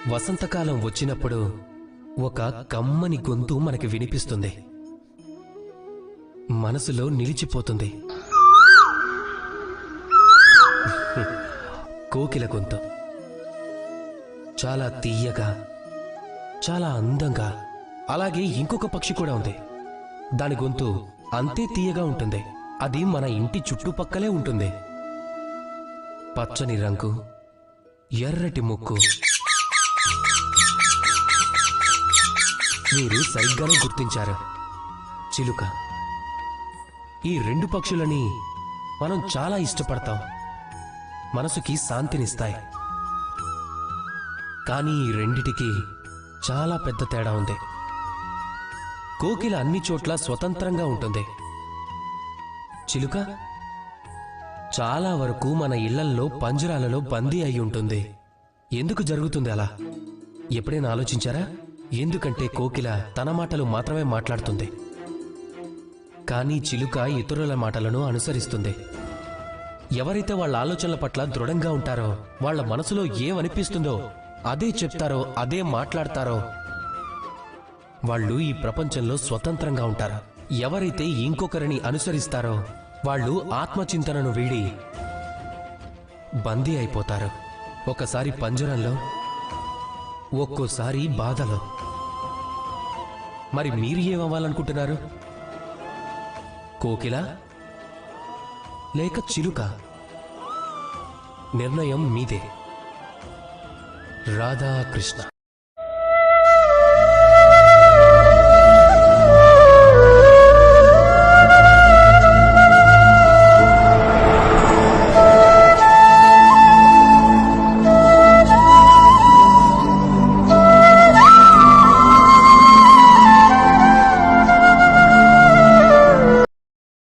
వసంతకాలం వచ్చినప్పుడు ఒక కమ్మని గొంతు మనకి వినిపిస్తుంది, మనసులో నిలిచిపోతుంది. కోకిల గొంతు చాలా తీయగా, చాలా అందంగా. అలాగే ఇంకొక పక్షి కూడా ఉంది, దాని గొంతు అంతే తీయగా ఉంటుంది. అది మన ఇంటి చుట్టుపక్కలే ఉంటుంది. పచ్చని రంగు, ఎర్రటి ముక్కు. మీరు సరిగ్గానే గుర్తించారు, చిలుక. ఈ రెండు పక్షులని మనం చాలా ఇష్టపడతాం, మనసుకి శాంతినిస్తాయి. కానీ ఈ రెండిటికి చాలా పెద్ద తేడా ఉంది. కోకిల అన్ని చోట్ల స్వతంత్రంగా ఉంటుంది. చిలుక చాలా వరకు మన ఇళ్లల్లో పంజరాలలో బందీ అయి ఉంటుంది. ఎందుకు జరుగుతుంది అలా? ఎప్పుడైనా ఆలోచించారా? ఎందుకంటే కోకిల తన మాటలు మాత్రమే మాట్లాడుతుంది, కానీ చిలుక ఇతరుల మాటలను అనుసరిస్తుంది. ఎవరైతే వాళ్ళ ఆలోచనల పట్ల దృఢంగా ఉంటారో, వాళ్ళ మనసులో ఏమనిపిస్తుందో అదే చెప్తారో, అదే మాట్లాడతారో, వాళ్ళు ఈ ప్రపంచంలో స్వతంత్రంగా ఉంటారు. ఎవరైతే ఇంకొకరిని అనుసరిస్తారో వాళ్ళు ఆత్మచింతనను వీడి బందీ అయిపోతారు. ఒకసారి పంజరంలో, ఒక్కోసారి బాధలో. మరి మీరు ఏమవ్వాలనుకుంటున్నారు? కోకిల లేక చిలుక? నిర్ణయం మీదే. రాధాకృష్ణ.